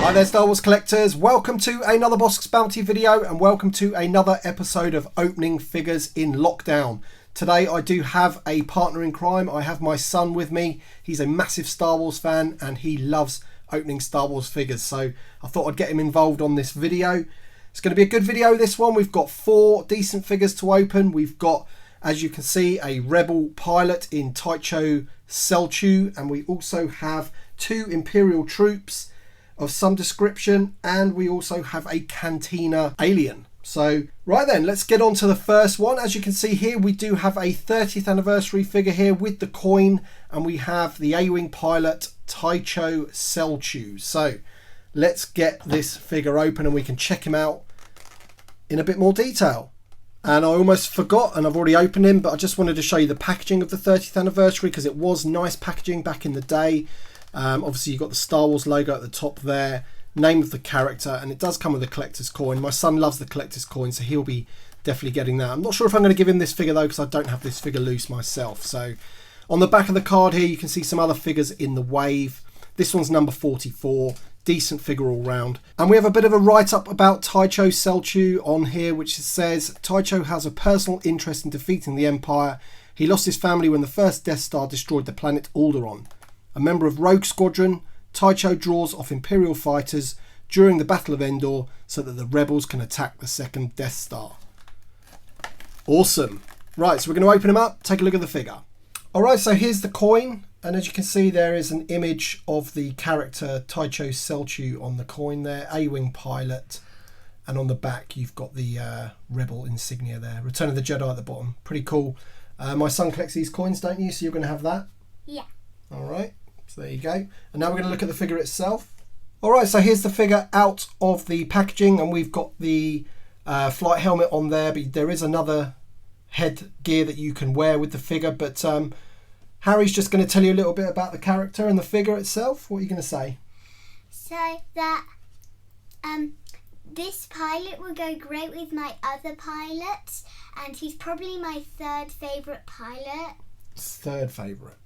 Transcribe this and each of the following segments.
Hi there Star Wars collectors, welcome to another Bosk's Bounty video and welcome to another episode of Opening Figures in Lockdown. Today I do have a partner in crime. I have my son with me. He's a massive Star Wars fan and he loves opening Star Wars figures, so I thought I'd get him involved on this video. It's going to be a good video, this one. We've got 4 decent figures to open. We've got, as you can see, a Rebel pilot in Tycho Celchu, and we also have 2 Imperial troops of some description, and we also have a Cantina alien. So right then, let's get on to the first one. As you can see here, we do have a 30th anniversary figure here with the coin, and we have the A-Wing pilot Tycho Celchu. So let's get this figure open and we can check him out in a bit more detail. And I almost forgot, and I've already opened him, but I just wanted to show you the packaging of the 30th anniversary because it was nice packaging back in the day. Obviously you've got the Star Wars logo at the top there, name of the character, and it does come with a collector's coin. My son loves the collector's coin, so he'll be definitely getting that. I'm not sure if I'm going to give him this figure though, because I don't have this figure loose myself. So on the back of the card here you can see some other figures in the wave. This one's number 44, decent figure all round. And we have a bit of a write-up about Tycho Celchu on here, which says Tycho has a personal interest in defeating the Empire. He lost his family when the first Death Star destroyed the planet Alderaan. A member of Rogue Squadron, Tycho draws off Imperial fighters during the Battle of Endor so that the rebels can attack the second Death Star. Awesome. Right, so we're going to open him up, take a look at the figure. Alright, so here's the coin, and as you can see there is an image of the character Tycho Celchu on the coin there, A-Wing pilot, and on the back you've got the Rebel insignia there. Return of the Jedi at the bottom. Pretty cool. My son collects these coins, don't you? So you're going to have that? Yeah. Alright, so there you go. And now we're going to look at the figure itself. Alright, so here's the figure out of the packaging, and we've got the flight helmet on there, but there is another headgear that you can wear with the figure. But Harry's just going to tell you a little bit about the character and the figure itself. What are you going to say? So that this pilot will go great with my other pilots, and he's probably my 3rd favourite pilot. 3rd favourite?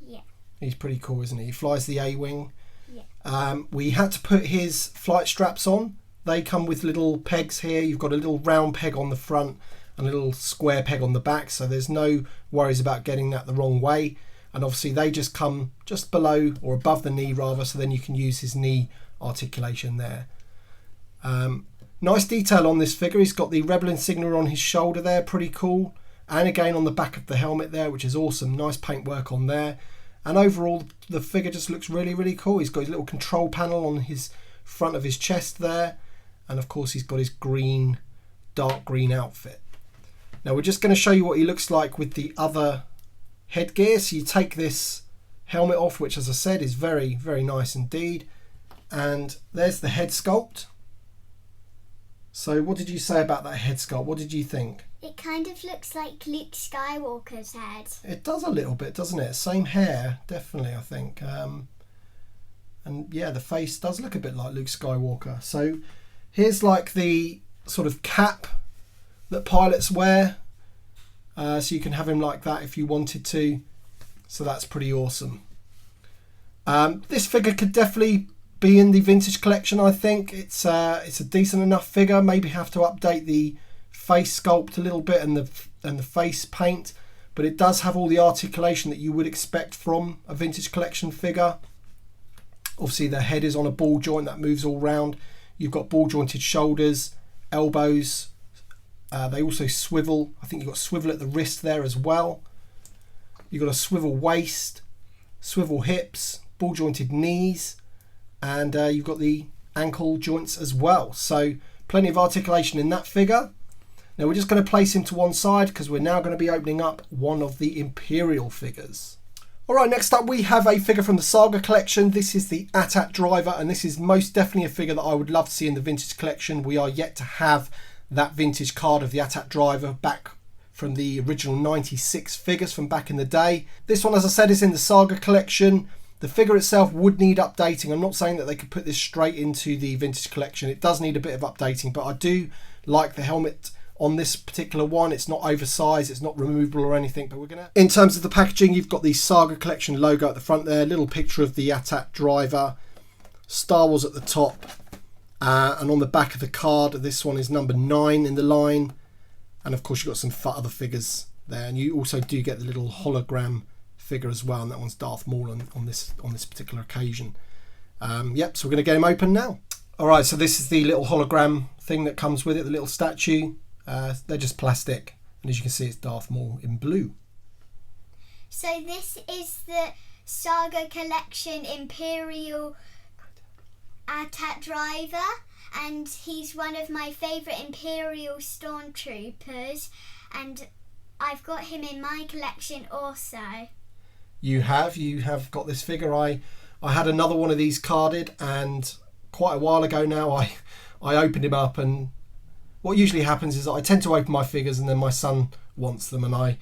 Yeah. He's pretty cool, isn't he? He flies the A-Wing. Yeah. We had to put his flight straps on. They come with little pegs here. You've got a little round peg on the front and a little square peg on the back, so there's no worries about getting that the wrong way. And obviously they just come just below or above the knee rather, so then you can use his knee articulation there. Nice detail on this figure. He's got the Rebel insignia on his shoulder there, pretty cool, and again on the back of the helmet there, which is awesome. Nice paintwork on there, and overall the figure just looks really cool. He's got his little control panel on his front of his chest there, and of course he's got his green, dark green outfit. Now we're just going to show you what he looks like with the other headgear. So you take this helmet off, which as I said is very nice indeed, and there's the head sculpt. So what did you say about that head sculpt? What did you think? It kind of looks like Luke Skywalker's head. It does a little bit, doesn't it? Same hair, definitely, I think. And yeah, the face does look a bit like Luke Skywalker. So here's like the sort of cap that pilots wear, so you can have him like that if you wanted to, so that's pretty awesome. This figure could definitely be in the vintage collection. I think it's a decent enough figure. Maybe have to update the face sculpt a little bit and the face paint, but it does have all the articulation that you would expect from a vintage collection figure. Obviously the head is on a ball joint that moves all round. You've got ball jointed shoulders, elbows. They also swivel. I think you've got swivel at the wrist there as well. You've got a swivel waist, swivel hips, ball jointed knees, and you've got the ankle joints as well. So plenty of articulation in that figure. Now we're just going to place him to one side because we're now going to be opening up one of the Imperial figures. Alright, next up we have a figure from the Saga Collection. This is the AT-AT driver, and this is most definitely a figure that I would love to see in the vintage collection. We are yet to have that vintage card of the AT-AT driver back from the original 96 figures from back in the day. This one, as I said, is in the Saga Collection. The figure itself would need updating. I'm not saying that they could put this straight into the vintage collection. It does need a bit of updating, but I do like the helmet on this particular one. It's not oversized, it's not removable or anything, but we're gonna, in terms of the packaging, you've got the Saga Collection logo at the front there, little picture of the AT-AT driver. Star Wars at the top. And on the back of the card, this one is number 9 in the line. And of course you've got some other figures there. And you also do get the little hologram figure as well. And that one's Darth Maul on this particular occasion. Yep, so we're going to get him open now. Alright, so this is the little hologram thing that comes with it, the little statue. They're just plastic. And as you can see, it's Darth Maul in blue. So this is the Saga Collection Imperial AT-AT driver, and he's one of my favourite Imperial stormtroopers, and I've got him in my collection also. You have got this figure. I had another one of these carded, and quite a while ago now I opened him up, and what usually happens is I tend to open my figures and then my son wants them and I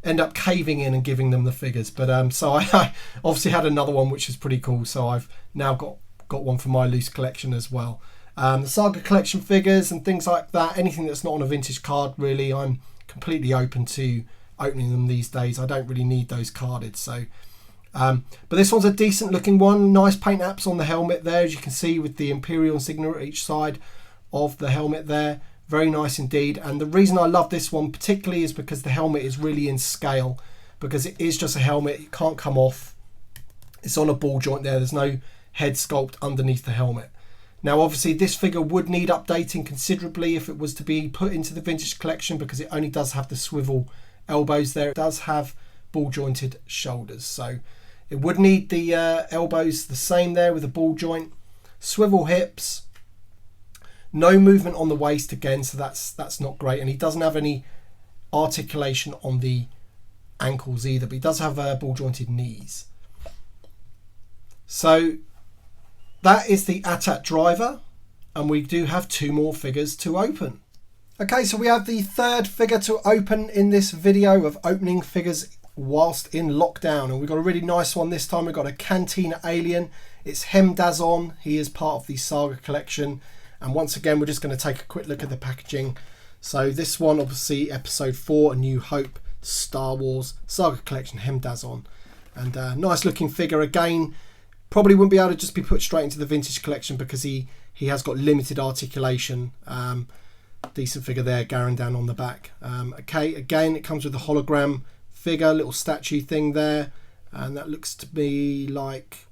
end up caving in and giving them the figures. But so I obviously had another one which is pretty cool, so I've now got one for my loose collection as well. The Saga Collection figures and things like that, anything that's not on a vintage card really, I'm completely open to opening them these days. I don't really need those carded. So but this one's a decent looking one. Nice paint apps on the helmet there, as you can see, with the Imperial insignia at each side of the helmet there. Very nice indeed. And the reason I love this one particularly is because the helmet is really in scale, because it is just a helmet. It can't come off. It's on a ball joint there. There's no head sculpt underneath the helmet. Now obviously this figure would need updating considerably if it was to be put into the vintage collection, because it only does have the swivel elbows there. It does have ball jointed shoulders, so it would need the elbows the same there with a ball joint, swivel hips, no movement on the waist again, so that's not great. And he doesn't have any articulation on the ankles either, but he does have ball jointed knees. So that is the AT-AT driver, and we do have 2 more figures to open. Okay, so we have the 3rd figure to open in this video of opening figures whilst in lockdown, and we've got a really nice one this time. We've got a Cantina alien. It's Hem-Dazon. He is part of the Saga Collection, and once again we're just going to take a quick look at the packaging. So this one, obviously Episode 4, A New Hope, Star Wars, Saga Collection, Hem-Dazon, and nice looking figure again. Probably wouldn't be able to just be put straight into the vintage collection because he has got limited articulation. Decent figure there, Garandan on the back. Okay, again it comes with a hologram figure, little statue thing there, and that looks to be like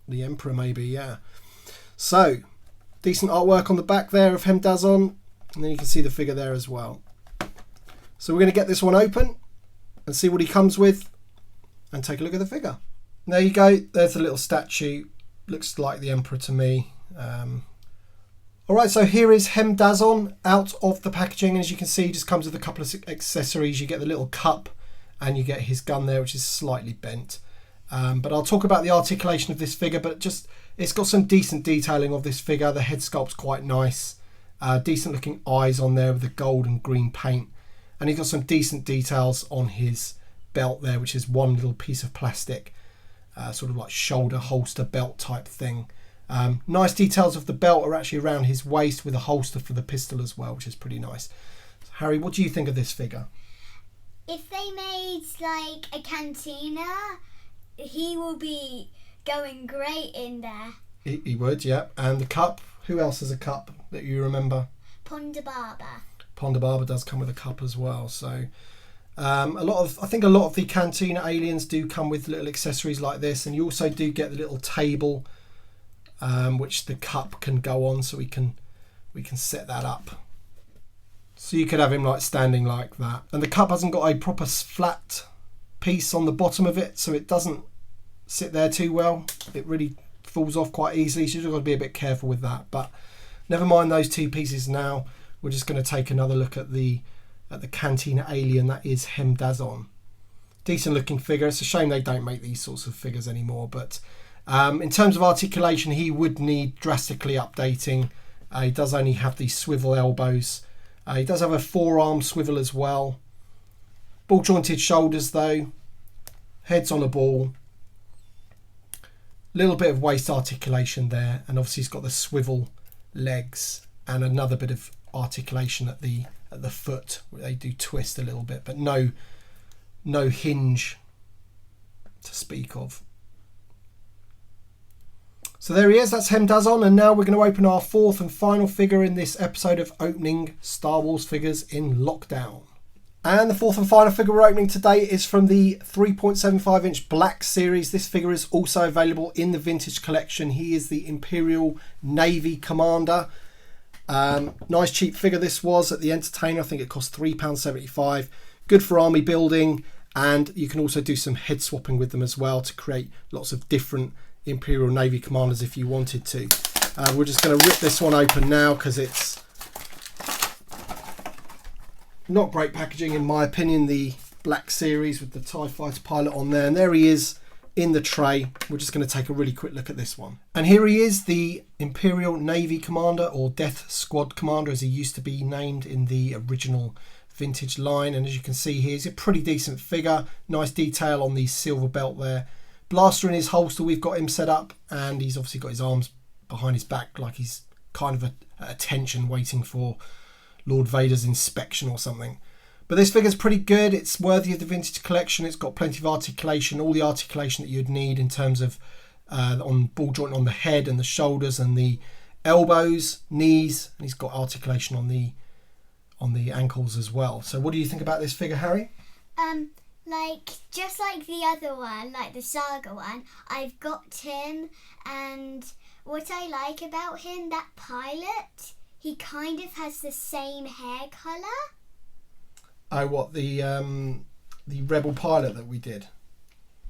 the Emperor maybe, yeah. So decent artwork on the back there of Hem-Dazon, and then you can see the figure there as well. So we're going to get this one open and see what he comes with and take a look at the figure. There you go, there's a little statue, looks like the Emperor to me. Alright, so here is Hem-Dazon out of the packaging, and as you can see, just comes with a couple of accessories. You get the little cup and you get his gun there, which is slightly bent. But I'll talk about the articulation of this figure, but just it's got some decent detailing of this figure. The head sculpt's quite nice. Decent looking eyes on there with the gold and green paint. And he's got some decent details on his belt there, which is one little piece of plastic. Sort of like shoulder holster belt type thing. Nice details of the belt are actually around his waist with a holster for the pistol as well, which is pretty nice. So, Harry, what do you think of this figure? If they made like a Cantina, he will be going great in there. He would, yeah. And the cup, who else has a cup that you remember? Ponda Barber. Ponda Barber does come with a cup as well, so I think a lot of the Cantina aliens do come with little accessories like this, and you also do get the little table which the cup can go on, so we can set that up. So you could have him like standing like that, and the cup hasn't got a proper flat piece on the bottom of it, so it doesn't sit there too well. It really falls off quite easily, so you've got to be a bit careful with that. But never mind those 2 pieces now. We're just going to take another look at the Cantina alien that is Hem-Dazon. Decent looking figure. It's a shame they don't make these sorts of figures anymore, but in terms of articulation he would need drastically updating. He does only have these swivel elbows. He does have a forearm swivel as well. Ball jointed shoulders though. Head's on a ball. Little bit of waist articulation there, and obviously he's got the swivel legs and another bit of articulation at the foot where they do twist a little bit, but no hinge to speak of. So there he is, that's Hemdazon, and now we're going to open our fourth and final figure in this episode of opening Star Wars figures in lockdown. And the fourth and final figure we're opening today is from the 3.75 inch Black Series. This figure is also available in the Vintage Collection. He is the Imperial Navy Commander. Nice cheap figure this was at the Entertainer. I think it cost £3.75. Good for army building, and you can also do some head swapping with them as well to create lots of different Imperial Navy Commanders if you wanted to. We're just going to rip this one open now because it's not great packaging in my opinion. The Black Series with the TIE Fighter pilot on there, and there he is in the tray. We're just going to take a really quick look at this one. And here he is, the Imperial Navy Commander, or Death Squad Commander as he used to be named in the original Vintage line. And as you can see here, he's a pretty decent figure. Nice detail on the silver belt there. Blaster in his holster, we've got him set up, and he's obviously got his arms behind his back like he's kind of at attention waiting for Lord Vader's inspection or something. But this figure's pretty good. It's worthy of the Vintage Collection. It's got plenty of articulation, all the articulation that you'd need in terms of on ball joint on the head and the shoulders and the elbows, knees, and he's got articulation on the ankles as well. So what do you think about this figure, Harry? Just like the other one, like the Saga one, I've got him, and what I like about him, that pilot, he kind of has the same hair colour. Oh, what, the Rebel pilot that we did?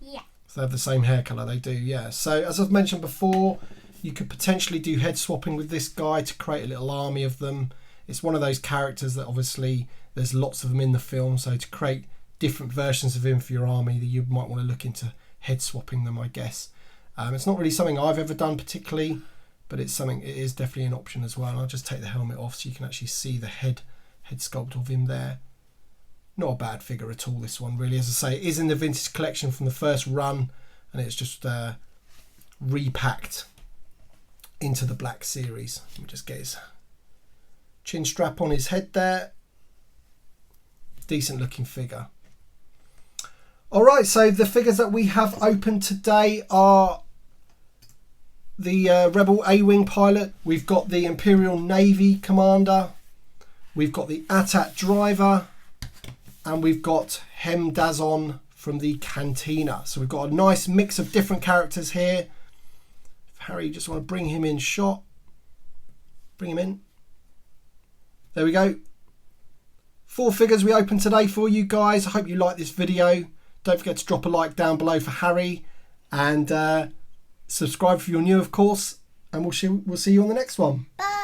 Yeah. So they have the same hair colour, they do, yeah. So as I've mentioned before, you could potentially do head swapping with this guy to create a little army of them. It's one of those characters that obviously there's lots of them in the film, so to create different versions of him for your army, that you might want to look into head swapping them, I guess. It's not really something I've ever done particularly, but it is definitely an option as well. And I'll just take the helmet off so you can actually see the head sculpt of him there. Not a bad figure at all, this one, really. As I say, it is in the Vintage Collection from the first run, and it's just repacked into the Black Series. Let me just get his chin strap on his head there. Decent looking figure. Alright, so the figures that we have opened today are the Rebel A-Wing pilot. We've got the Imperial Navy Commander. We've got the AT-AT driver. And we've got Hemdazon from the Cantina. So we've got a nice mix of different characters here. If Harry, you just want to bring him in shot. Bring him in. There we go. 4 figures we opened today for you guys. I hope you like this video. Don't forget to drop a like down below for Harry. And subscribe if you're new, of course. And we'll see you on the next one. Bye.